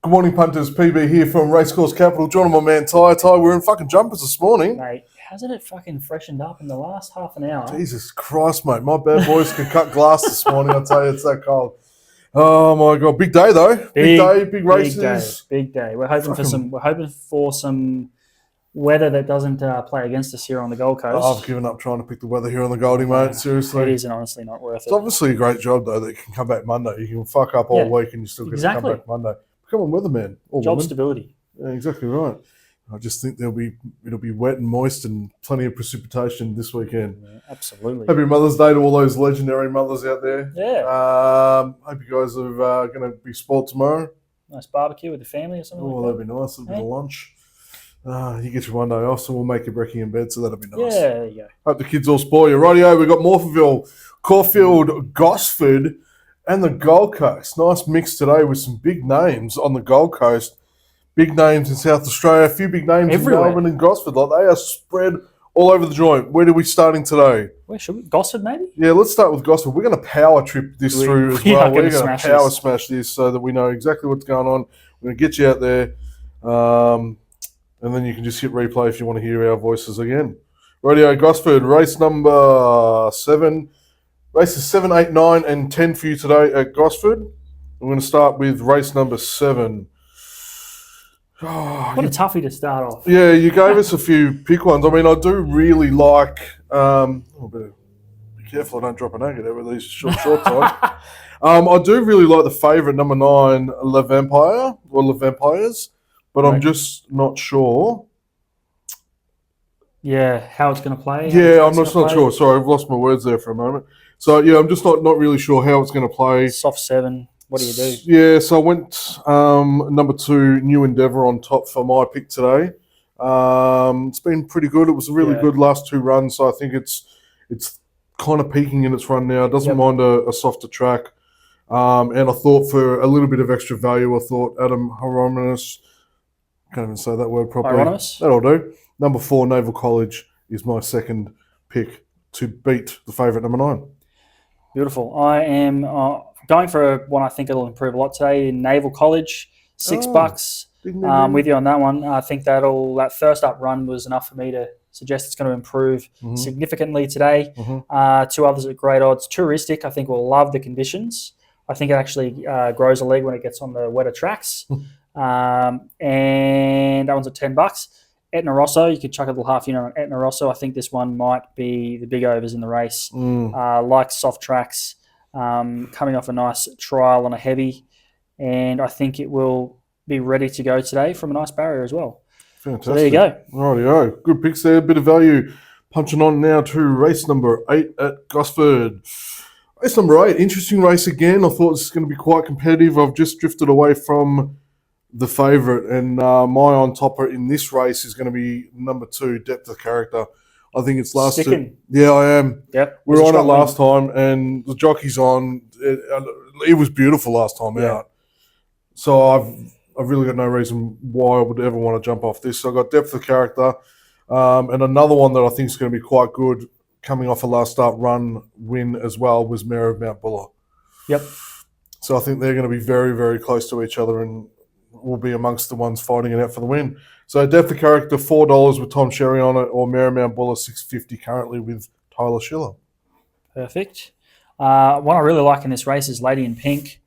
Good morning, punters. PB here from Racecourse Capital. John and my man Ty. We're in fucking jumpers this morning. Mate, hasn't it fucking freshened up in the last half an hour? Jesus Christ, mate. My bad boys can cut glass this morning. I'll tell you, it's that cold. Oh my God. Big day though. Big day, big races. Big day. We're hoping for some weather that doesn't play against us here on the Gold Coast. I've given up trying to pick the weather here on the Goldie, mate. Seriously. It is honestly not worth it. It's obviously a great job though that you can come back Monday. You can fuck up all week and you still get to come back Monday. Come on, weatherman. Job stability. Yeah, exactly right. I just think it'll be wet and moist and plenty of precipitation this weekend. Yeah, absolutely. Happy Mother's Day to all those legendary mothers out there. Yeah. Hope you guys are going to be spoiled tomorrow. Nice barbecue with the family or something. Oh, that'd be nice. A bit of lunch. You get your one day off, so we'll make your brekkie in bed, so that'll be nice. Yeah, there you go. Hope the kids all spoil you. Rightio, we've got Morphettville, Caulfield, Gosford, and the Gold Coast. Nice mix today with some big names on the Gold Coast. Big names in South Australia. A few big names everywhere. In Melbourne and Gosford. Like they are spread all over the joint. Where are we starting today? Where should we? Gosford, maybe? Yeah, let's start with Gosford. We're going to power trip this through as well. We're going to power smash this so that we know exactly what's going on. We're going to get you out there. And then you can just hit replay if you want to hear our voices again. Radio Gosford, race number 7. Races 7, 8, 9, and 10 for you today at Gosford. I'm going to start with race number 7. What a toughie to start off. Yeah, you gave us a few pick ones. I mean, I do really like... be careful I don't drop a nugget over these short times. I do really like the favourite, number 9, Le Vampire, or Le Vampires, but I'm just not sure. Yeah, how it's going to play. Yeah, I'm just not sure. Sorry, I've lost my words there for a moment. So, yeah, I'm just not really sure how it's going to play. Soft 7. What do you do? Yeah, so I went number 2, New Endeavour on top for my pick today. It's been pretty good. It was a really good last 2 runs, so I think it's kind of peaking in its run now. It doesn't mind a softer track. And I thought for a little bit of extra value, I thought Adam Hieronymus, can't even say that word properly. Hieronymus? That'll do. Number 4, Naval College, is my second pick to beat the favourite, number 9. Beautiful. I am going for one I think it'll improve a lot today in Naval College. $6. With you on that one. I think that first up run was enough for me to suggest it's going to improve significantly today. 2 others at great odds. Touristic, I think, will love the conditions. I think it actually grows a leg when it gets on the wetter tracks. And that one's at $10. Etna Rosso, you could chuck a little half unit on Etna Rosso. I think this one might be the big overs in the race. Like soft tracks, coming off a nice trial on a heavy, and I think it will be ready to go today from a nice barrier as well. Fantastic. So there you go. Rightio. Good picks there, a bit of value. Punching on now to race number 8 at Gosford. Race number 8, interesting race again. I thought this was going to be quite competitive. I've just drifted away from the favourite, and my on topper in this race is going to be number 2, Depth of Character. I think it's last Sticking. 2. Yeah, I am. Yep. We were on it last time, and the jockey's on. It was beautiful last time out. So I've really got no reason why I would ever want to jump off this. So I've got Depth of Character, and another one that I think is going to be quite good, coming off a last start run win as well, was Mare of Mount Buller. Yep. So I think they're going to be very, very close to each other, and will be amongst the ones fighting it out for the win. So Depth of Character, $4 with Tom Sherry on it, or Mare of Mount Buller, $6.50 currently with Tyler Schiller. Perfect. One I really like in this race is Lady in Pink.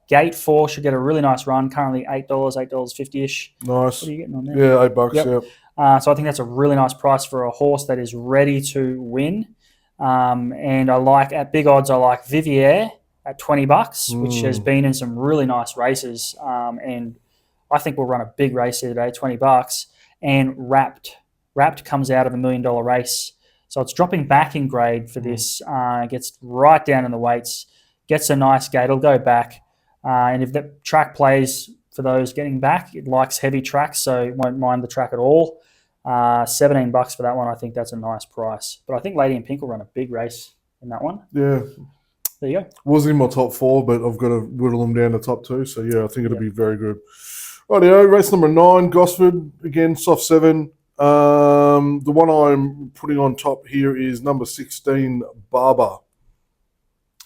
Gate 4 should get a really nice run. Currently $8, $8.50-ish. Nice. What are you getting on there? Yeah, $8, yep. So I think that's a really nice price for a horse that is ready to win. And I like, at big odds, I like Vivier at $20, which has been in some really nice races. And I think we'll run a big race here today, $20. And Wrapped. Wrapped comes out of $1 million race. So it's dropping back in grade for this. Gets right down in the weights. Gets a nice gate. It'll go back. And if the track plays for those getting back, it likes heavy tracks, so it won't mind the track at all. $17 for that one. I think that's a nice price. But I think Lady in Pink will run a big race in that one. Yeah. There you go. Wasn't in my top 4, but I've got to whittle them down to top 2. So, yeah, I think it'll be very good. Rightio, race number 9, Gosford. Again, soft 7. The one I'm putting on top here is number 16, Barber.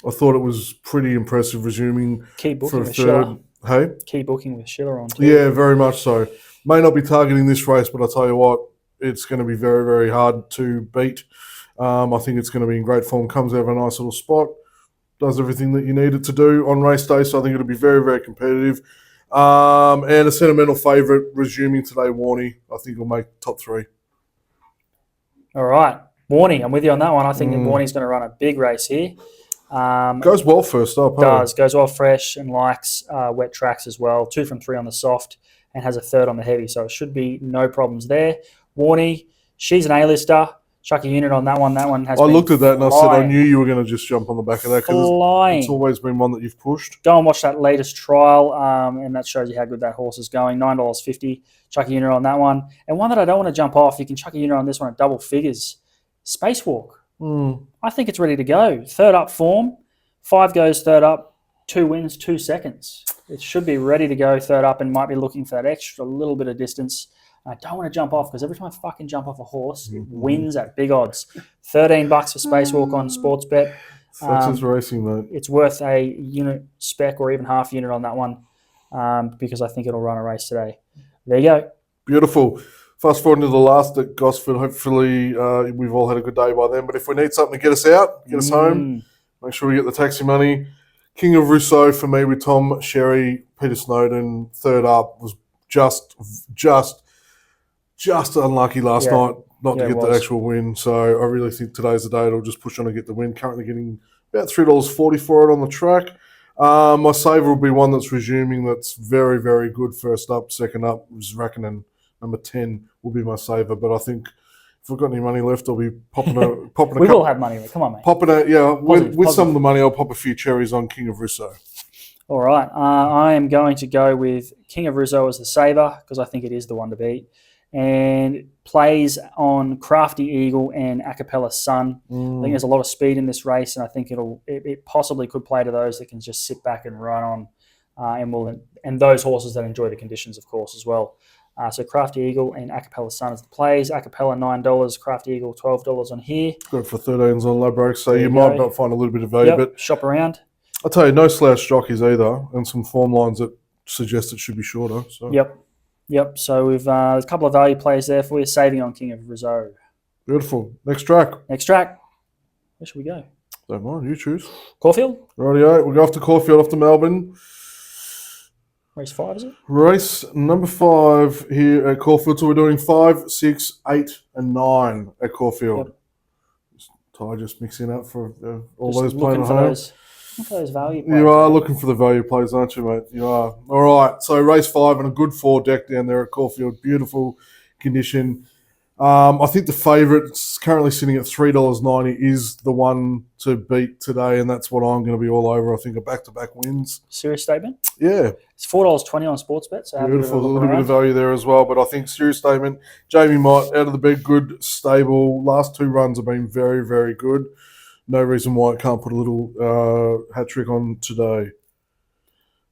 I thought it was pretty impressive resuming Keep for booking a third. Hey? Key booking with Schiller on too. Yeah, very much so. May not be targeting this race, but I'll tell you what, it's going to be very, very hard to beat. I think it's going to be in great form. Comes out of a nice little spot. Does everything that you need it to do on race day, so I think it'll be very, very competitive. And a sentimental favourite resuming today, Warney. I think will make top 3. All right. Warney, I'm with you on that one. I think that Warney's going to run a big race here. Goes well first up. Goes well fresh and likes wet tracks as well. 2 from 3 on the soft and has a 3rd on the heavy, so it should be no problems there. Warney, she's an A-lister. Chuck a unit on that one. That one has. I looked at that and I said I knew you were going to just jump on the back of that because it's always been one that you've pushed. Go and watch that latest trial, and that shows you how good that horse is going. $9.50. Chuck a unit on that one, and one that I don't want to jump off. You can chuck a unit on this one at double figures. Spacewalk. I think it's ready to go. 3rd up form. 5 goes 3rd up. 2 wins, 2 seconds. It should be ready to go 3rd up and might be looking for that extra little bit of distance. I don't want to jump off because every time I fucking jump off a horse, it wins at big odds. $13 for Spacewalk on Sportsbet. That's racing, mate. It's worth a unit spec or even half unit on that one because I think it'll run a race today. There you go. Beautiful. Fast forward to the last at Gosford. Hopefully we've all had a good day by then. But if we need something to get us out, get us home, make sure we get the taxi money. King of Rousseau for me with Tom Sherry, Peter Snowden, 3rd up was just unlucky last night not to get the actual win. So I really think today's the day it'll just push on and get the win. Currently getting about $3.40 for it on the track. My saver will be one that's resuming that's very, very good. 1st up, 2nd up was Rakinen. Number 10 will be my saver. But I think if I've got any money left, I'll be popping a we will have money. Come on, mate. Popping a, yeah, with some of the money, I'll pop a few cherries on King of Rousseau. All right. I am going to go with King of Rousseau as the saver because I think it is the one to beat. And plays on Crafty Eagle and Acapella Sun. I think there's a lot of speed in this race, and I think it possibly could play to those that can just sit back and run on, and those horses that enjoy the conditions, of course, as well. So Crafty Eagle and Acapella Sun as the plays. Acapella $9, Crafty Eagle $12 on here. Good for 13s on Ladbrokes, so you might not find a little bit of value, but shop around. I'll tell you, no slouch jockeys either, and some form lines that suggest it should be shorter. So. Yep. So we've a couple of value plays there for you, saving on King of Rousseau. Beautiful. Next track. Where should we go? Don't mind, you choose. Caulfield? Rightio, we'll go off to Caulfield, off to Melbourne. Race 5, is it? Race number 5 here at Caulfield. So we're doing 5, 6, 8, and 9 at Caulfield. Yep. Ty just mixing up for all just those playing at home. Look for those value plays. You are looking for the value plays, aren't you, mate? You are. All right. So race 5 and a good 4 deck down there at Caulfield. Beautiful condition. I think the favourite, currently sitting at $3.90, is the one to beat today, and that's what I'm going to be all over. I think a back-to-back wins. Serious statement? Yeah. It's $4.20 on Sportsbet. So beautiful. A little bit of value there as well, but I think serious statement. Jamie Mott, out of the bed, good, stable. Last 2 runs have been very, very good. No reason why it can't put a little hat trick on today.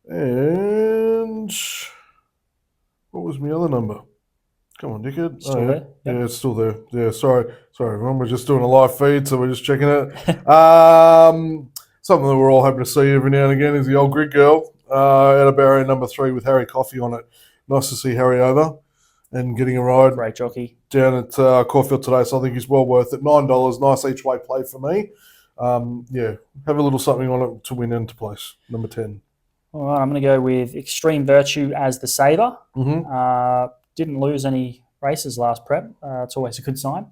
And what was my other number? Come on, dickhead. Still there? Yep. Yeah, it's still there. Yeah, sorry, everyone. We're just doing a live feed, so we're just checking it. Something that we're all hoping to see every now and again is the old grid girl out of barrier number 3 with Harry Coffey on it. Nice to see Harry over and getting a ride. Great jockey. Down at Caulfield today, so I think he's well worth it. $9, nice each way play for me. Have a little something on it to win into place. Number 10. All right, I'm going to go with Extreme Virtue as the saver. Didn't lose any races last prep. It's always a good sign.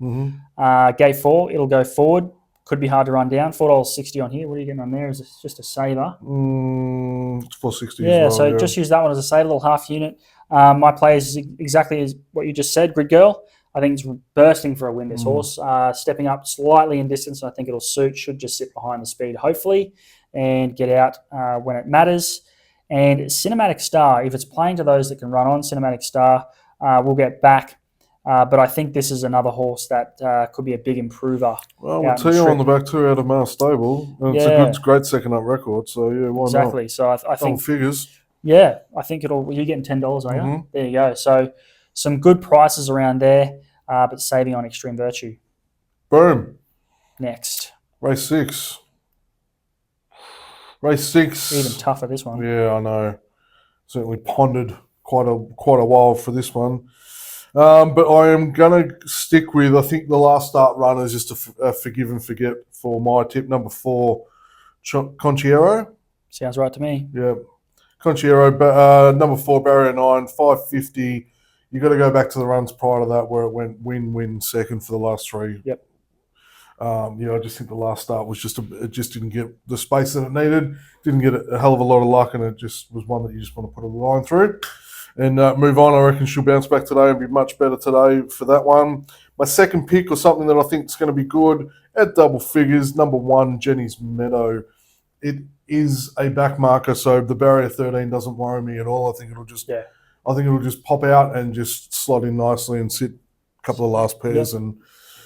Gate 4, it'll go forward. Could be hard to run down. $4.60 on here. What are you getting on there? Is it just a saver? It's $4.60 yeah, as well. So just use that one as a saver, little half unit. My play is exactly as what you just said, Grid Girl. I think it's bursting for a win, this horse. Stepping up slightly in distance, and I think it'll suit. Should just sit behind the speed, hopefully, and get out when it matters. And Cinematic Star, if it's playing to those that can run on, Cinematic Star will get back. But I think this is another horse that could be a big improver. Well, we'll tell you on the back too out of Mars Stable. And it's a great second up record. So, yeah, why not? Exactly. So I think figures. Yeah, I think you're getting $10, are you? There you go. So some good prices around there, but saving on Extreme Virtue. Boom. Next. Race 6. Race 6. Even tougher, this one. Yeah, I know. certainly pondered quite a while for this one. But I am going to stick with, I think the last start run is just a forgive and forget for my tip. Number 4, Conchiero. Sounds right to me. Yeah. Conchiero, number 4, barrier 9, 550. You got to go back to the runs prior to that where it went win, second for the last 3. Yep. I just think the last start was it just didn't get the space that it needed, didn't get a hell of a lot of luck, and it just was one that you just want to put a line through and move on. I reckon she'll bounce back today and be much better today for that one. My second pick, or something that I think is going to be good at double figures, number 1, Jenny's Meadow. It is a back marker, so the barrier 13 doesn't worry me at all. I think it'll just pop out and just slot in nicely and sit a couple of last pairs and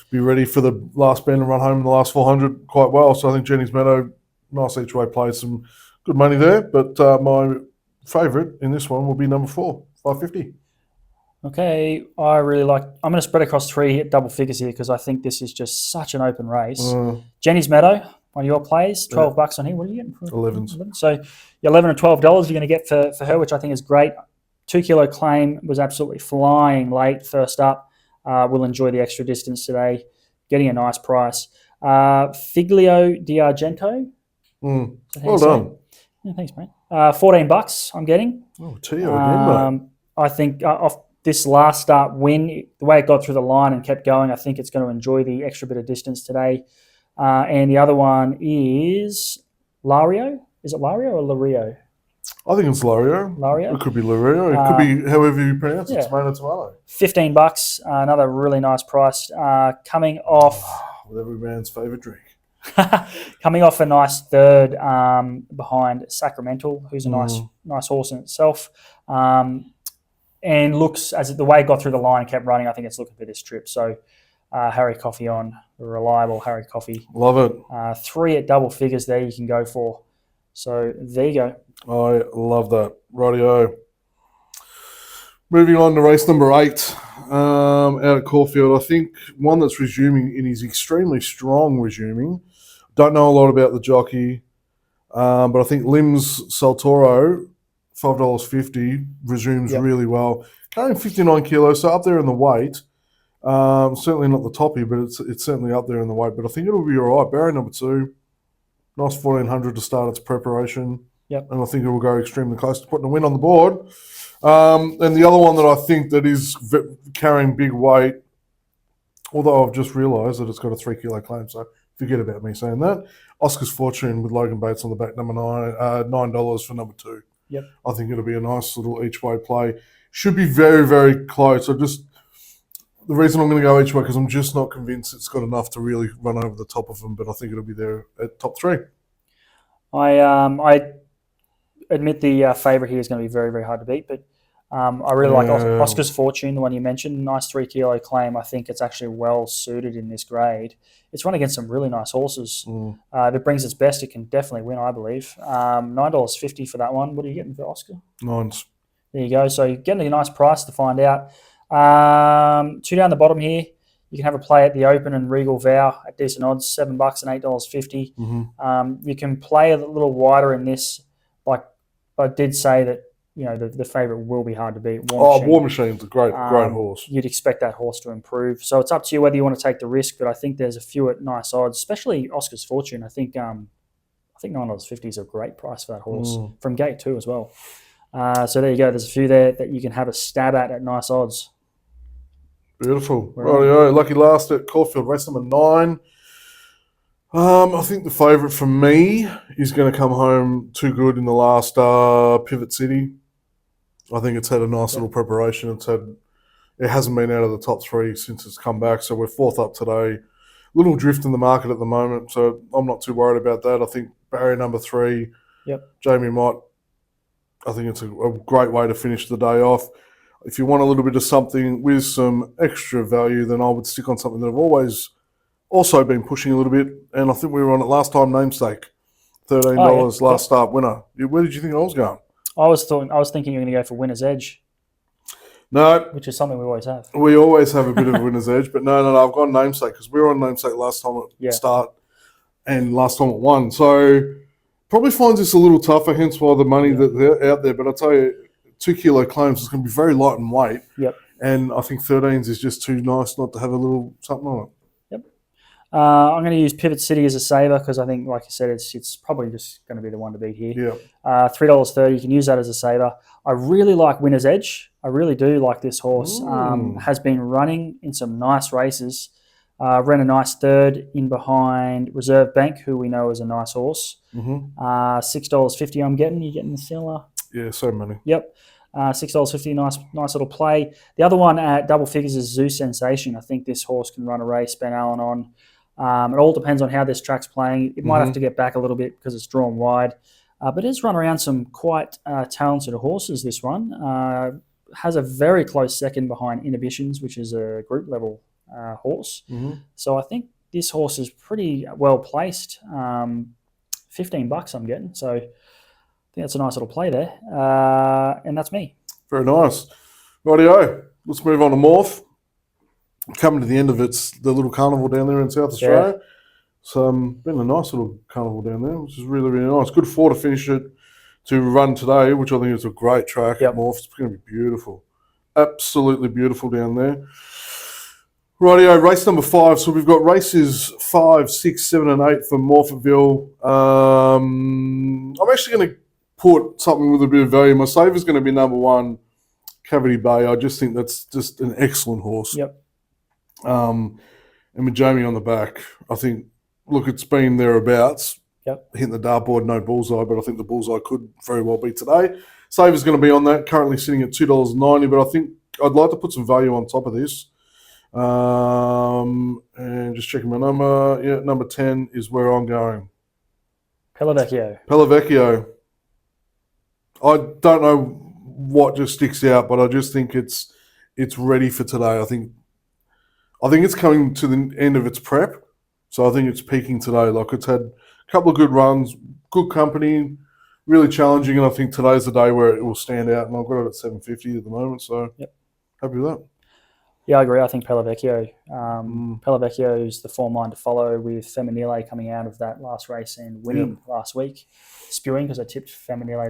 be ready for the last bend and run home in the last 400 quite well. So I think Jenny's Meadow, nice each way play, some good money there. But my favourite in this one will be number 4, 550. Okay, I'm going to spread across 3 at double figures here because I think this is just such an open race. Jenny's Meadow, one of your plays, $12 on here. What are you getting for 11s? So $11 or $12 you're going to get for her, which I think is great. 2 kilo claim was absolutely flying late, first up. We'll enjoy the extra distance today, getting a nice price. Figlio di Argento. Well done. Yeah, thanks, mate. $14 I'm getting. Oh, Tio again, mate. I think off this last start win, the way it got through the line and kept going, I think it's going to enjoy the extra bit of distance today. And the other one is Lario. Is it Lario or Lario? I think it's Lario. Lario? It could be Lario. It could be however you pronounce it. Tomato, tomato. $15. Another really nice price. Coming off... with every man's favourite drink. Coming off a nice third behind Sacramental, who's a nice horse in itself. And looks, as the way it got through the line and kept running, I think it's looking for this trip. So Harry Coffey on, the reliable Harry Coffey. Love it. 3 at double figures there you can go for. So there you go. I love that. Rightio. Moving on to race number 8 out at Caulfield. I think one that's resuming in his extremely strong resuming. Don't know a lot about the jockey, but I think Lims Saltoro, $5.50, resumes really well. Carrying 59 kilos, so up there in the weight. Certainly not the toppy, but it's certainly up there in the weight. But I think it'll be all right. Barrier number 2. Nice 1400 to start its preparation. Yep. And I think it will go extremely close to putting a win on the board. And the other one that I think that is carrying big weight, although I've just realised that it's got a 3 kilo claim, so forget about me saying that. Oscar's Fortune with Logan Bates on the back, number 9, $9 for number 2. Yep. I think it'll be a nice little each way play. Should be very, very close. The reason I'm going to go each way because I'm just not convinced it's got enough to really run over the top of them, but I think it'll be there at top 3. I admit the favourite here is going to be very, very hard to beat, but I really like Oscar's Fortune, the one you mentioned. Nice 3 kilo claim. I think it's actually well suited in this grade. It's run against some really nice horses. If it brings its best, it can definitely win, I believe. $9.50 for that one. What are you getting for Oscar? 9s. There you go. So you're getting a nice price to find out. 2 down the bottom here. You can have a play at the Open and Regal Vow at decent odds, $7 and $8.50. You can play a little wider in this. Like I did say that, the favourite will be hard to beat. War Machine's a great horse. You'd expect that horse to improve. So it's up to you whether you want to take the risk, but I think there's a few at nice odds, especially Oscar's Fortune. I think $9.50 is a great price for that horse from gate 2 as well. So there you go. There's a few there that you can have a stab at nice odds. Beautiful. Rightio. Lucky last at Caulfield, race number 9. I think the favourite for me is going to come home too good in the last Pivot City. I think it's had a nice little preparation. It hasn't been out of the top 3 since it's come back, so we're 4th up today. Little drift in the market at the moment, so I'm not too worried about that. I think barrier number 3, Jamie Mott, I think it's a great way to finish the day off. If you want a little bit of something with some extra value, then I would stick on something that I've always also been pushing a little bit, and I think we were on it last time, Namesake. $13 last start winner. Where did you think I was going? I was thinking you were going to go for Winner's Edge. No. Which is something we always have. We always have a bit of a Winner's Edge, but no, I've gone Namesake because we were on Namesake last time at start and last time it won. So probably finds this a little tougher, hence why the money that they're out there. But I tell you, 2 kilo claims. It's going to be very light in weight. Yep. And I think 13s is just too nice not to have a little something on it. Yep. I'm going to use Pivot City as a saver because I think, like you said, it's probably just going to be the one to beat here. Yeah. $3.30. You can use that as a saver. I really like Winner's Edge. I really do like this horse. Has been running in some nice races. Ran a nice third in behind Reserve Bank, who we know is a nice horse. $6.50 I'm getting. You getting the similar? Yeah, so many. Yep. $6.50, nice little play. The other one at double figures is Zoo Sensation. I think this horse can run a race, Ben Allen on. It all depends on how this track's playing. It might have to get back a little bit because it's drawn wide. But it's run around some quite talented horses, this one. Has a very close second behind Inhibitions, which is a group level horse. So I think this horse is pretty well placed. $15 I'm getting. So I think that's a nice little play there. And that's me. Very nice. Rightio. Let's move on to Morph. Coming to the end of the little carnival down there in South Australia. Yeah. So been a nice little carnival down there, which is really, really nice. Good 4 to finish it to run today, which I think is a great track at Morph. It's going to be beautiful. Absolutely beautiful down there. Rightio, race number 5. So we've got races 5, 6, 7, and 8 for Morphettville. I'm actually going to put something with a bit of value. My saver is going to be number 1, Cavity Bay. I just think that's just an excellent horse. Yep. And with Jamie on the back, I think, look, it's been thereabouts. Yep. Hitting the dartboard, no bullseye, but I think the bullseye could very well be today. Saver's going to be on that, currently sitting at $2.90, but I think I'd like to put some value on top of this. And just checking my number. Yeah, number 10 is where I'm going. Pellavecchio. I don't know what just sticks out, but I just think it's ready for today. I think it's coming to the end of its prep, so I think it's peaking today. Like, it's had a couple of good runs, good company, really challenging, and I think today's the day where it will stand out. And I've got it at $7.50 at the moment, so happy with that. Yeah, I agree. I think Pellavecchio. Pellavecchio is the form line to follow, with Feminile coming out of that last race and winning last week. Spewing because I tipped Feminile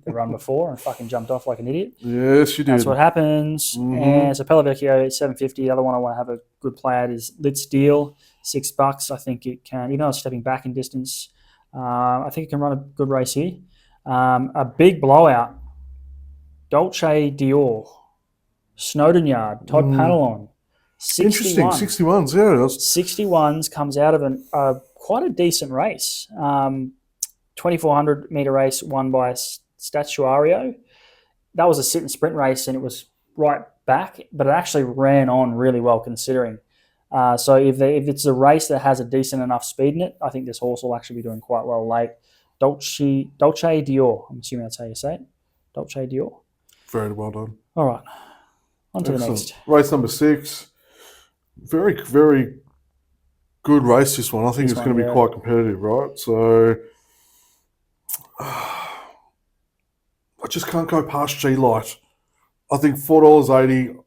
the run before and fucking jumped off like an idiot. Yes, you did. That's what happens. And so Pellavecchio, $7.50. The other one I want to have a good play at is Lit Steel, $6. I think it can, even though it's stepping back in distance, I think it can run a good race here. A big blowout, Dolce Dior. Snowden Yard, Todd Panelon, 61. Interesting, 61s, yeah. 61s comes out of quite a decent race. 2,400 metre race won by Statuario. That was a sit and sprint race, and it was right back, but it actually ran on really well considering. So if it's a race that has a decent enough speed in it, I think this horse will actually be doing quite well late. Dolce Dior, I'm assuming that's how you say it. Dolce Dior. Very well done. All right. On to the next. Race number 6. Very, very good race, this one. I think it's going to be quite competitive, right? So I just can't go past G-Light. I think $4.80,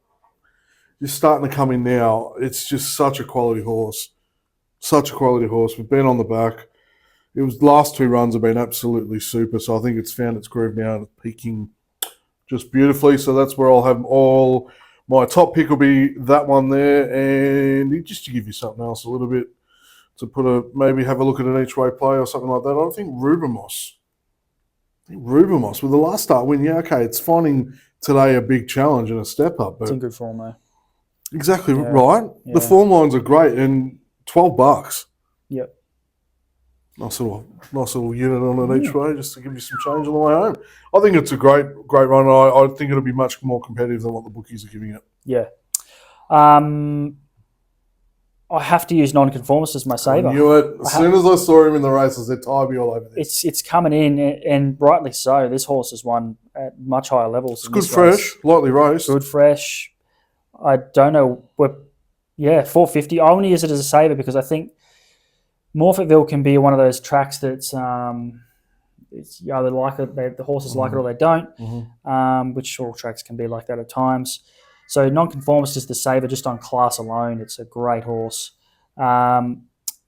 you're starting to come in now. It's just such a quality horse. Such a quality horse. We've been on the back. The last 2 runs have been absolutely super, so I think it's found its groove now and it's peaking just beautifully. So that's where I'll have all my top pick will be that one there, and just to give you something else a little bit to maybe have a look at an each way play or something like that. I think Rubamos. With the last start win, it's finding today a big challenge and a step up. But it's in good form though. Exactly right. Yeah. The form lines are great, and $12. Yep. Nice little unit on it each way, just to give you some change on the way home. I think it's a great run. I think it'll be much more competitive than what the bookies are giving it. Yeah. I have to use nonconformist as my saver. I knew it. As soon as I saw him in the race, I said, "Tie me all over this." It's coming in, and rightly so. This horse has won at much higher levels. It's good fresh, lightly raced. Good fresh. I don't know. $4.50. I only use it as a saver because I think Morphettville can be one of those tracks that's it's either like it, the horses like it or they don't, which all tracks can be like that at times. So nonconformist is the saver just on class alone. It's a great horse.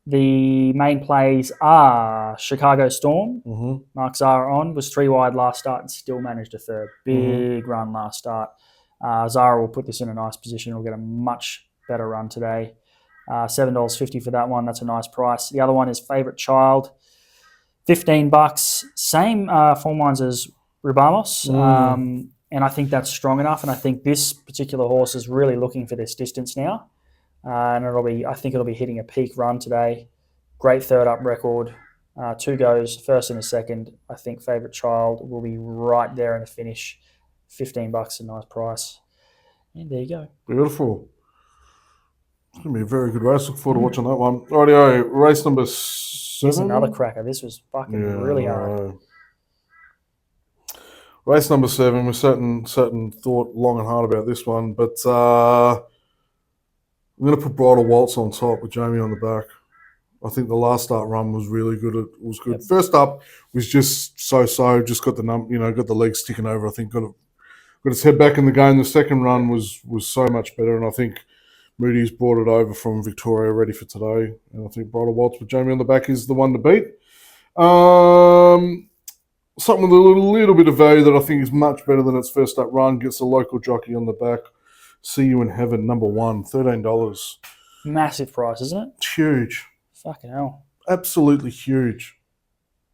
The main plays are Chicago Storm. Mm-hmm. Mark Zara was 3 wide last start and still managed a third. Big run last start. Zara will put this in a nice position. He'll get a much better run today. $7.50 for that one. That's a nice price. The other one is Favorite Child. $15. Same form lines as Rubamos. And I think that's strong enough. And I think this particular horse is really looking for this distance now. And I think it'll be hitting a peak run today. Great third up record. 2 goes, first and a second. I think Favorite Child will be right there in the finish. $15, a nice price. And there you go. Beautiful. It's going to be a very good race. Look forward to watching that one. Rightio, race number 7. Here's another cracker. This was fucking really hard. Race number 7. We certain thought long and hard about this one, but I'm going to put Bridal Waltz on top with Jamie on the back. I think the last start run was really good. It was good. Yep. First up was just so-so. Just got the got the legs sticking over. I think got its head back in the game. The second run was so much better, and I think Moody's brought it over from Victoria ready for today. And I think Bridal Waltz with Jamie on the back is the one to beat. Something with a little bit of value that I think is much better than its first up run. Gets a local jockey on the back. See You in Heaven, number 1, $13. Massive price, isn't it? It's huge. Fucking hell. Absolutely huge.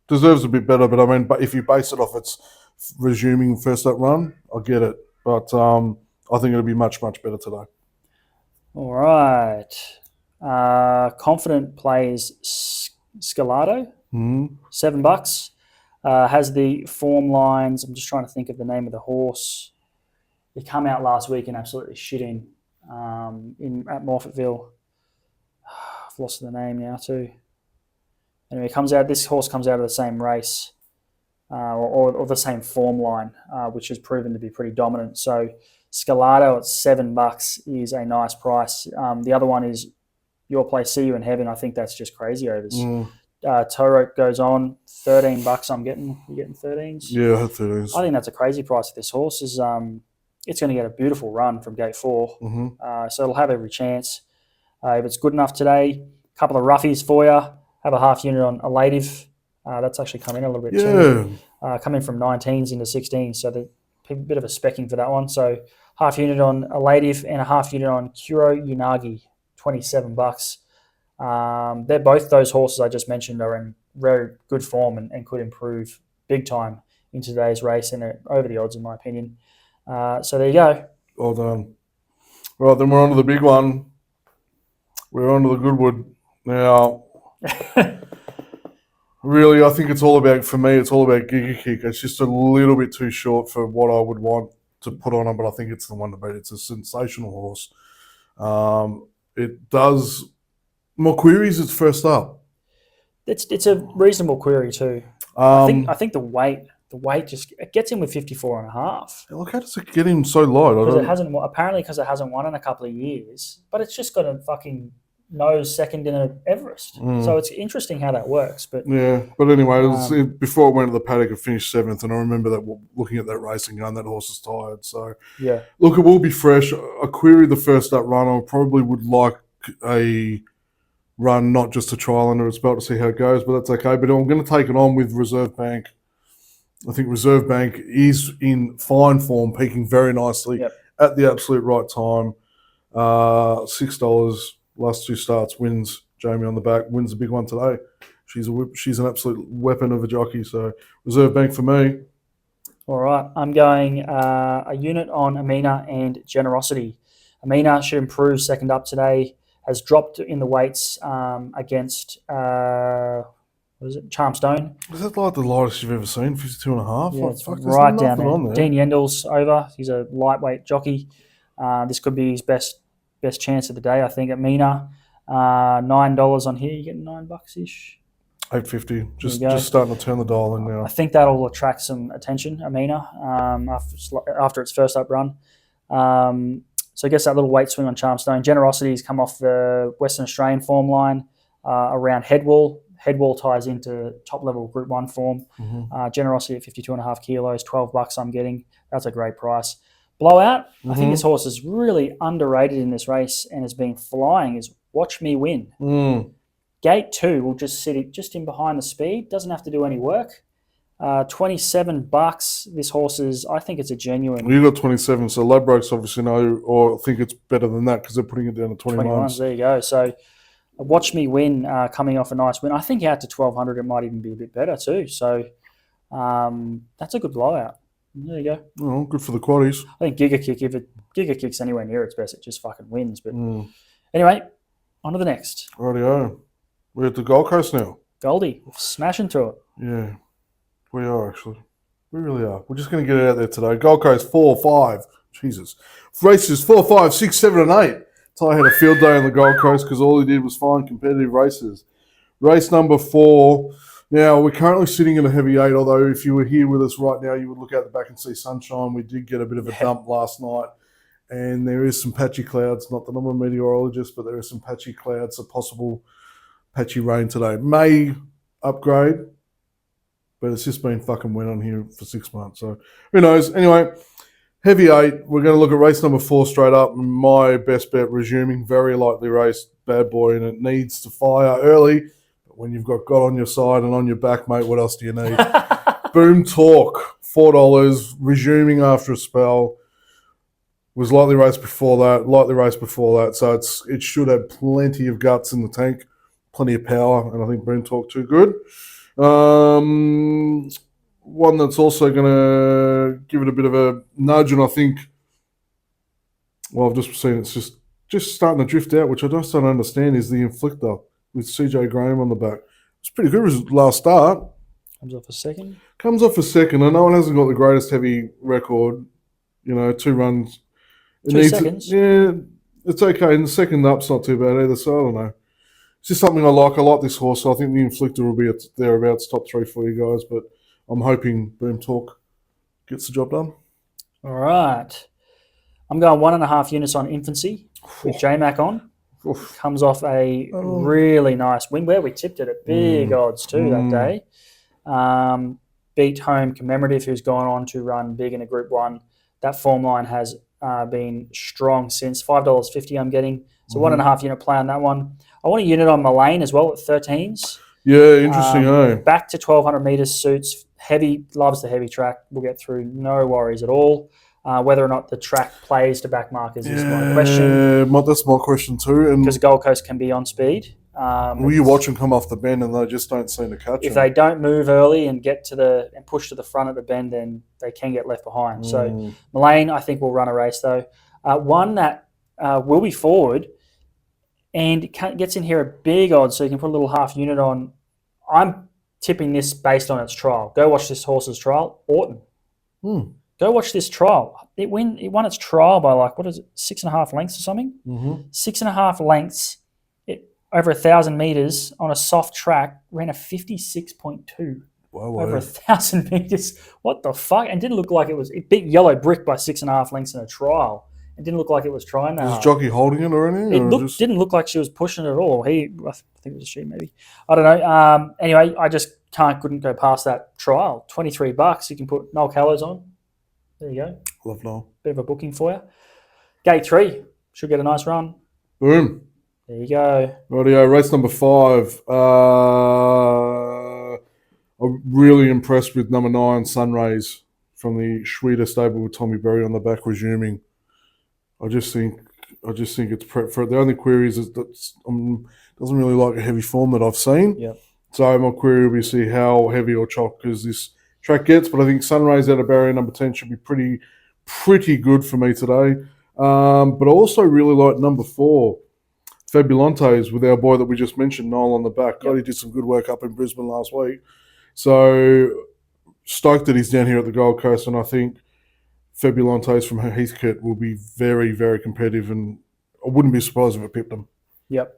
Deserves a bit better, but if you base it off its resuming first up run, I get it. But I think it'll be much, much better today. All right. Confident plays Scalado, $7. Has the form lines. I'm just trying to think of the name of the horse. He come out last week and absolutely shitting at Morfettville. I've lost the name now too. Anyway, this horse comes out of the same race or the same form line, which has proven to be pretty dominant. So Scalado at $7 is a nice price. The other one is Your Place, See You in Heaven. I think that's just crazy overs. Tow Rope goes on, $13. I'm getting. You're getting 13s. Yeah, I had 13s. I think that's a crazy price. This horse is. It's going to get a beautiful run from gate 4. So it'll have every chance. If it's good enough today, a couple of roughies for you. Have a half unit on Elative. That's actually come in a little bit too. Coming from 19s into 16s, so a bit of a specking for that one. So half unit on Elative and a half unit on Kuro Unagi, $27. They're both those horses I just mentioned are in very good form and could improve big time in today's race and are over the odds in my opinion. So there you go. Well done. Right, then we're on to the big one. We're on to the Goodwood. Now, really, I think it's all about Giga Kick. It's just a little bit too short for what I would want to put on it, but I think it's the one to beat. It's a sensational horse. It does more queries. It's first up. It's a reasonable query too. I think the weight just it gets him with 54.5. Look, how does it get him so light? Because it hasn't won in a couple of years, but it's just got a fucking nose second in an Everest. So it's interesting how that works. But yeah, but anyway, before it went to the paddock, it finished 7th, and I remember that looking at that race and going, that horse is tired. So yeah, look, it will be fresh. A query the first up run. I probably would like a run, not just a trial under its belt to see how it goes, but that's okay. But I'm going to take it on with Reserve Bank. I think Reserve Bank is in fine form, peaking very nicely at the absolute right time. $6, last 2 starts, wins Jamie on the back, wins a big one today. She's an absolute weapon of a jockey. So Reserve Bank for me. All right, I'm going a unit on Amina and Generosity. Amina should improve second up today. Has dropped in the weights against Charmstone. Is that like the lightest you've ever seen? 52.5? Yeah, it's right down there. Dean Yendel's over. He's a lightweight jockey. This could be his best chance of the day, I think. Amina, $9 on here. You get $9-ish. $8.50. Just starting to turn the dial in now. I think that'll attract some attention, Amina, after its first up run. So I guess that little weight swing on Charmstone. Generosity's come off the Western Australian form line around Headwall. Headwall ties into top-level Group 1 form. Generosity at 52.5 kilos, $12 I'm getting. That's a great price. Blowout, I think this horse is really underrated in this race and has been flying, is Watch Me Win. Gate 2 will just sit just in behind the speed. Doesn't have to do any work. $27. This horse is, I think it's a genuine. You got 27, so Ladbrokes obviously know or think it's better than that because they're putting it down to 21s. There you go. So watch me win coming off a nice win. I think out to 1200 it might even be a bit better too. So that's a good blowout. There you go. Oh, good for the quaddies. I think Giga Kick, if Giga Kick's anywhere near its best, it just fucking wins. But anyway, on to the next. Rightio. We're at the Gold Coast now. Goldie, smashing through it. Yeah, we are actually. We really are. We're just going to get it out there today. Gold Coast 4, 5. Jesus. Races 4, 5, 6, 7, and 8. Ty had a field day on the Gold Coast because all he did was find competitive races. Race number 4. Now, we're currently sitting in a heavy 8, although if you were here with us right now, you would look out the back and see sunshine. We did get a bit of a dump last night, and there is some patchy clouds. Not that I'm a meteorologist, but there are some patchy clouds, a possible patchy rain today. May upgrade, but it's just been fucking wet on here for 6 months, so who knows. Anyway, heavy 8. We're going to look at race number 4 straight up. My best bet, resuming, very lightly raced, bad boy, and it needs to fire early. When you've got God on your side and on your back, mate, what else do you need? Boom Talk, $4, resuming after a spell. Was lightly raced before that, so it should have plenty of guts in the tank, plenty of power, and I think Boom Talk too good. One that's also going to give it a bit of a nudge, and I think, well, I've just seen it's just starting to drift out, which I just don't understand, is the Inflictor with CJ Graham on the back. It's pretty good his last start. Comes off a second. I know it hasn't got the greatest heavy record. 2 runs. Seconds. Yeah, it's okay. And the second up's not too bad either, so I don't know. It's just something I like. I like this horse, so I think the Inflictor will be thereabouts top 3 for you guys, but I'm hoping Boom Talk gets the job done. All right. I'm going 1.5 units on Infancy with J-Mac on. Comes off a really nice win where we tipped it at big odds too that day. Beat Home Commemorative, who's gone on to run big in a Group 1. That form line has been strong since. $5.50 I'm getting. So 1.5 unit play on that one. I want a unit on Mullane as well at 13s. Yeah, interesting, Back to 1,200 metres suits. Heavy, loves the heavy track. We'll get through, no worries at all. Whether or not the track plays to back markers is my question. Yeah, that's my question too. Because Gold Coast can be on speed. Will you watch them come off the bend and they just don't seem to catch If they don't move early and get to and push to the front of the bend, then they can get left behind. So Mullane, I think, will run a race though. One that will be forward and gets in here at big odds, so you can put a little half unit on. I'm tipping this based on its trial. Go watch this horse's trial, Orton. Go watch this trial. It won its trial by 6.5 lengths or something? 6.5 lengths, over 1,000 metres on a soft track, ran a 56.2. Wow. Over 1,000 metres. What the fuck? And didn't look like it beat Yellow Brick by 6.5 lengths in a trial. It didn't look like it was trying that. Was Jockey holding it or anything? Didn't look like she was pushing it at all. I think it was a she maybe. I don't know. Anyway, I just couldn't go past that trial. $23. You can put Noel Callows on. There you go. Love Noel. Bit of a booking for you. Gate 3 should get a nice run. Boom. There you go. Rightio, race number 5. I'm really impressed with number 9, Sunrays, from the Schweder stable with Tommy Berry on the back, resuming. I just think it's prep for it. The only query is that doesn't really like a heavy form that I've seen. Yep. So my query will be see how heavy or chockers this track gets. But I think Sunrays out of barrier number 10 should be pretty good for me today. But I also really like number 4, Fabulantes, with our boy that we just mentioned, Noel on the back. Yep. God, he did some good work up in Brisbane last week. So stoked that he's down here at the Gold Coast, and I think Fabulantes from Heathcote will be very, very competitive, and I wouldn't be surprised if it pipped them. Yep.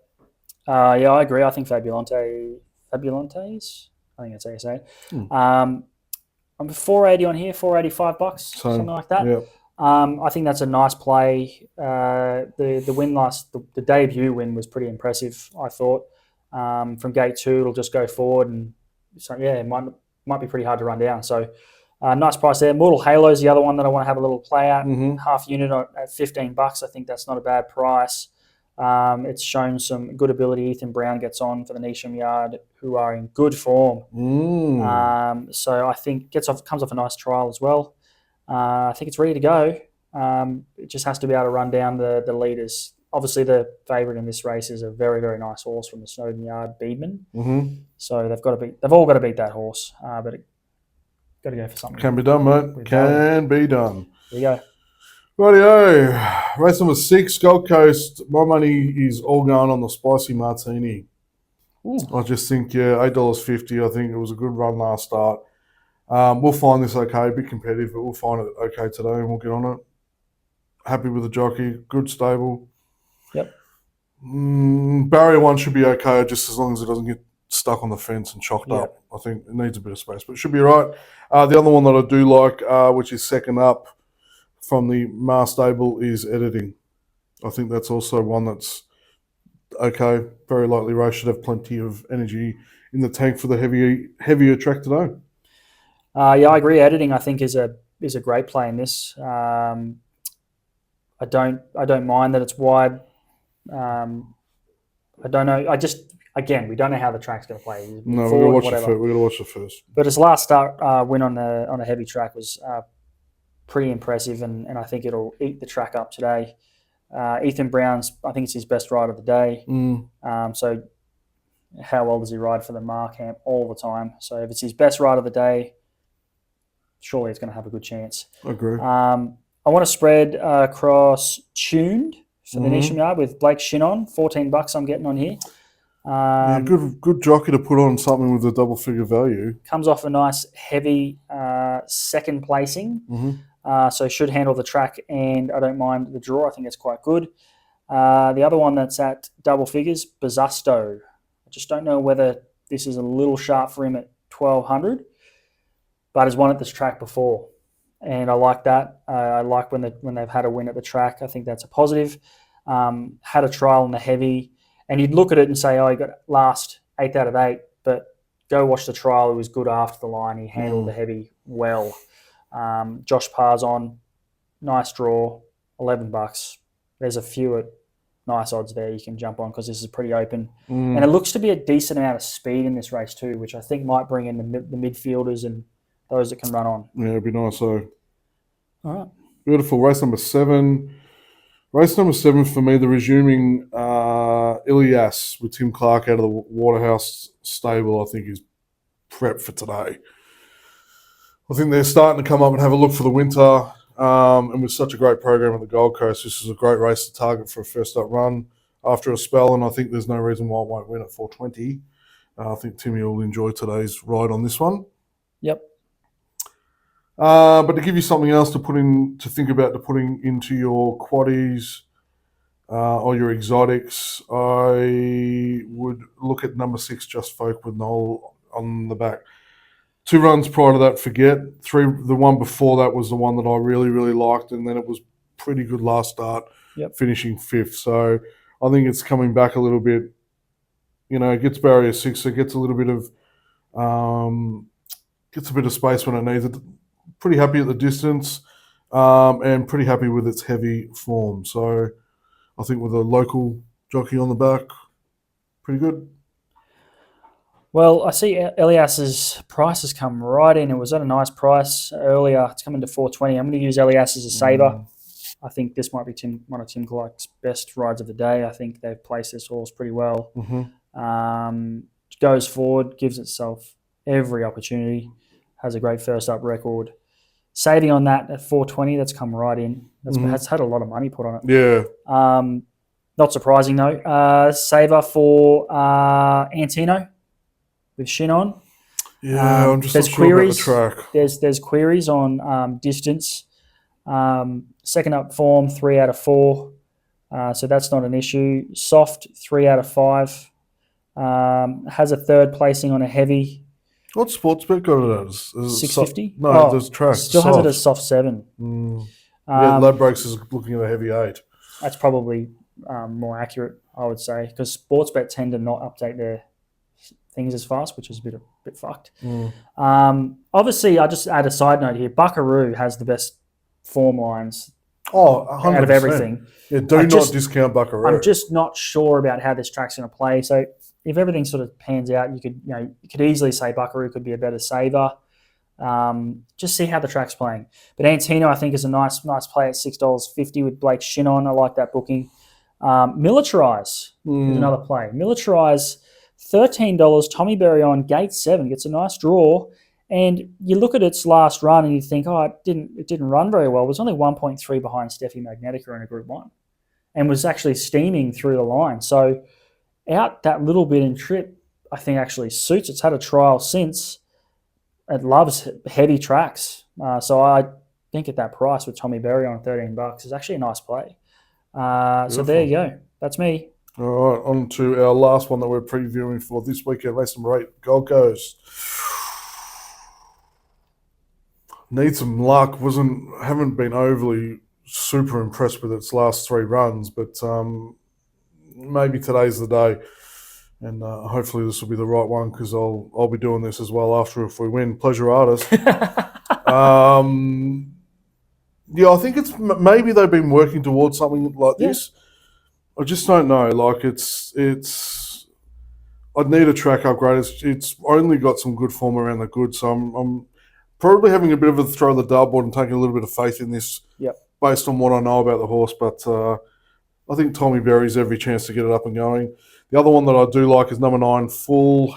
Yeah, I agree. I think Fabulantes, I think that's how you say it. I'm 480 on here, $485, something like that. Yep. I think that's a nice play. The win the debut win was pretty impressive, I thought. From gate 2, it'll just go forward, and so it might be pretty hard to run down. So nice price there. Mortal Halo is the other one that I want to have a little play at. Half unit at $15. I think that's not a bad price. It's shown some good ability. Ethan Brown gets on for the Neesham Yard, who are in good form. So I think comes off a nice trial as well. I think it's ready to go. It just has to be able to run down the leaders. Obviously, the favourite in this race is a very, very nice horse from the Snowden Yard, Beedman. So they've all got to beat that horse, but got to go for something. Can be done, mate. Can be done. There you go. Rightio. Race number 6, Gold Coast. My money is all going on the Spicy Martini. Ooh. I just think, $8.50. I think it was a good run last start. We'll find this okay, a bit competitive, but we'll find it okay today and we'll get on it. Happy with the jockey, good stable. Yep. Barrier 1 should be okay, just as long as it doesn't get stuck on the fence and chocked up. I think it needs a bit of space, but it should be right. The other one that I do like, which is second up from the Mar stable, is Editing. I think that's also one that's okay. Very lightly raced, should have plenty of energy in the tank for the heavier track today. I agree. Editing, I think, is a great play in this. I don't mind that it's wide. I don't know. We don't know how the track's going to play. No, we're going to watch it first. But his last start win on a heavy track was pretty impressive, and I think it'll eat the track up today. Ethan Brown's, I think it's his best ride of the day. So how well does he ride for the Mar camp all the time? So if it's his best ride of the day, surely it's going to have a good chance. I agree. I want to spread across Tuned for the Neesham Yard with Blake Shinnon. $14 I'm getting on here. Good jockey to put on something with a double figure value. Comes off a nice heavy second placing. So should handle the track, and I don't mind the draw. I think it's quite good. The other one that's at double figures, Bazusto. I just don't know whether this is a little sharp for him at 1,200, but has won at this track before, and I like that. I like when they've had a win at the track. I think that's a positive. Had a trial in the heavy, and you'd look at it and say, oh, he got last 8 out of 8, but go watch the trial. It was good after the line. He handled the heavy well. Josh Parr's on, nice draw, $11. There's a few at nice odds there you can jump on because this is pretty open. And it looks to be a decent amount of speed in this race too, which I think might bring in the midfielders and those that can run on. Yeah, it'd be nice. So, all right. Beautiful. Race number 7. Race number 7 for me, the resuming Ilias with Tim Clark out of the Waterhouse stable, I think is prep for today. I think they're starting to come up and have a look for the winter. And with such a great program at the Gold Coast, this is a great race to target for a first up run after a spell. And I think there's no reason why it won't win at 420. I think Timmy will enjoy today's ride on this one. Yep. But to give you something else to think about putting into your quaddies or your exotics, I would look at number 6, Just Folk with Noel on the back. 2 runs prior to that, Forget. 3, the one before that was the one that I really, really liked, and then it was pretty good last start, finishing 5th. So I think it's coming back a little bit. It gets barrier 6, so it gets a little bit of space when it needs it. Pretty happy at the distance, and pretty happy with its heavy form. So I think with a local jockey on the back, pretty good. Well, I see Elias's price has come right in. It was at a nice price earlier. It's coming to 420. I'm going to use Elias as a saver. I think this might be one of Tim Clark's best rides of the day. I think they've placed this horse pretty well. Goes forward, gives itself every opportunity, has a great first up record. Saving on that at 420, that's come right in. That's had a lot of money put on it. Yeah. Not surprising though. Saver for Antino with Shin on. Yeah, I'm just not sure about the track. There's queries on distance. Second up form, 3 out of 4. So that's not an issue. Soft, 3 out of 5. Has a third placing on a heavy. What sports bet got it as? 650? There's track. Still has it as soft 7. Ladbrokes is looking at a heavy 8. That's probably more accurate, I would say, because sports bet tend to not update their things as fast, which is a bit fucked. Obviously, I just add a side note here. Buckaroo has the best form lines. Oh, 100%. Out of everything. Yeah, do not discount Buckaroo. I'm just not sure about how this track's going to play. So if everything sort of pans out, you could easily say Buckaroo could be a better saver. Just see how the track's playing. But Antino, I think, is a nice play at $6.50 with Blake Shin on. I like that booking. Militarize is another play. Militarize, $13. Tommy Berry on gate 7 gets a nice draw. And you look at its last run and you think, oh, it didn't run very well. It was only 1.3 behind Steffi Magnetica in a Group 1 and was actually steaming through the line. So out that little bit in trip, I think actually suits. It's had a trial since. It loves heavy tracks. So I think at that price with Tommy Berry on $13 is actually a nice play. So there you go. That's me. All right, on to our last one that we're previewing for this weekend, race number 8, Gold Coast. Need some luck. Haven't been overly super impressed with its last 3 runs, but maybe today's the day, and hopefully this will be the right one because I'll be doing this as well after if we win. Pleasure Artist. Yeah, I think it's maybe they've been working towards something like this. I just don't know. Like it's. I'd need a track upgrade. It's only got some good form around the good, so I'm probably having a bit of a throw of the dartboard and taking a little bit of faith in this based on what I know about the horse. But I think Tommy Berry's every chance to get it up and going. The other one that I do like is number 9, Full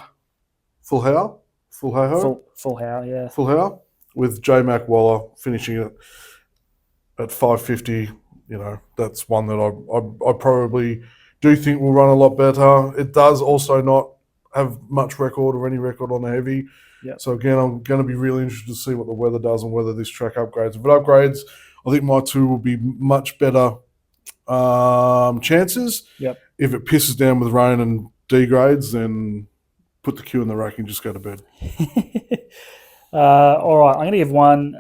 How, with J Mac Waller finishing it at $5.50. You know, that's one that I probably do think will run a lot better. It does also not have much record or any record on the heavy. Yep. So again, I'm going to be really interested to see what the weather does and whether this track upgrades. If it upgrades, I think my 2 will be much better chances. Yep. If it pisses down with rain and degrades, then put the cue in the rack and just go to bed. All right, I'm going to give one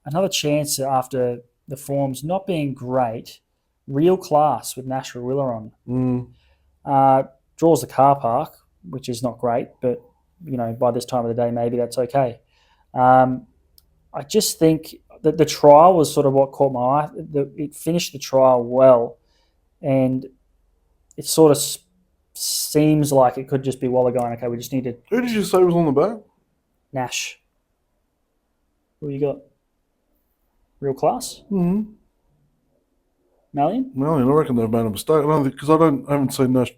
another chance after the form's not being great. Real Class with Nashville Willer on. Draws the car park, which is not great, but by this time of the day, maybe that's okay. I just think that the trial was sort of what caught my eye. It finished the trial well, and it sort of seems like it could just be Waller going, okay, we just need to... Who did you say was on the back? Nash. Who you got? Real Class? Mm-hmm. Malian? I reckon they've made a mistake. Because I haven't seen Nash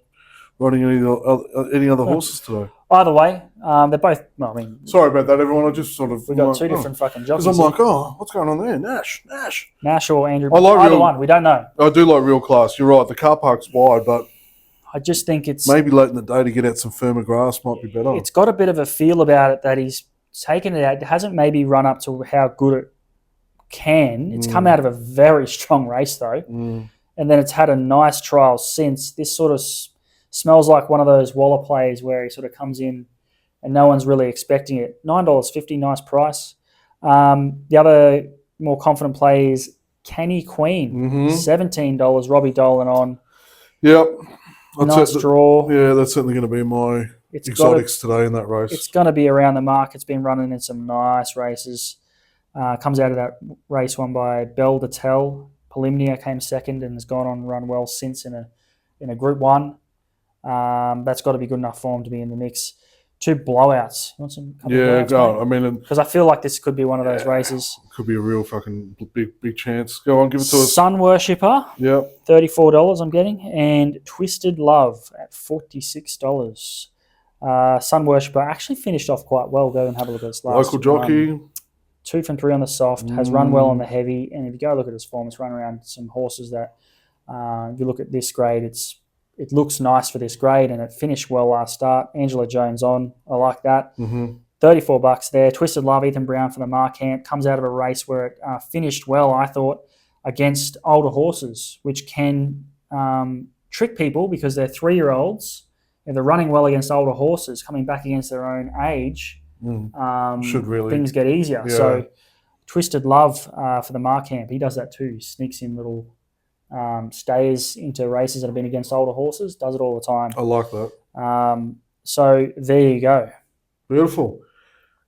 riding any other horses today. Either way, they're both... Well, I mean... Sorry about that, everyone. I just sort of... We've got 2 different fucking jockeys. Because I'm like, what's going on there? Nash. Nash or Andrew. I like either one. We don't know. I do like Real Class. You're right. The car park's wide, but... I just think it's... Maybe late in the day to get out some firmer grass might be better. It's got a bit of a feel about it that he's taken it out. It hasn't maybe run up to how good it can. It's come out of a very strong race, though. And then it's had a nice trial since. This sort of smells like one of those Waller plays where he sort of comes in and no one's really expecting it. $9.50, nice price. The other more confident play is Canny Queen, $17. Robbie Dolan on. Yep. Nice draw. Yeah, that's certainly going to be my exotics today in that race. It's going to be around the mark. It's been running in some nice races. Comes out of that race won by Belle de Tel. Polymnia came second and has gone on and run well since in a Group 1. That's got to be good enough form to be in the mix. 2 blowouts. You want some? Yeah, go. I mean, because I feel like this could be one of those races. Could be a real fucking big chance. Go on, give it to us. Sun Worshipper. Yep. $34 I'm getting, and Twisted Love at $46. Sun Worshipper actually finished off quite well. Go and have a look at its last local jockey. 2 from 3 on the soft, has run well on the heavy, and if you go look at his form, it's run around some horses that, if you look at this grade, it looks nice for this grade, and it finished well last start. Angela Jones on, I like that. $34 there. Twisted Love, Ethan Brown for the Marquant, comes out of a race where it finished well, I thought, against older horses, which can trick people because they're 3-year-olds, and they're running well against older horses, coming back against their own age. Should really things get easier. Yeah. So Twisted Love for the Marquant, he does that too. He sneaks in little stays into races that have been against older horses. Does it all the time. I like that. So there you go. Beautiful.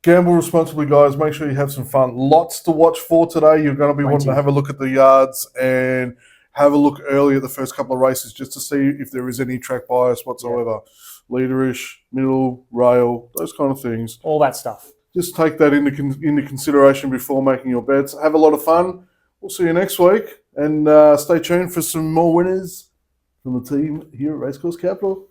Gamble responsibly, guys. Make sure you have some fun. Lots to watch for today. You're going to be wanting to have a look at the yards and have a look early at the first couple of races just to see if there is any track bias whatsoever. Yeah. Leaderish, middle, rail, those kind of things. All that stuff. Just take that into consideration before making your bets. Have a lot of fun. We'll see you next week. And stay tuned for some more winners from the team here at Racecourse Capital.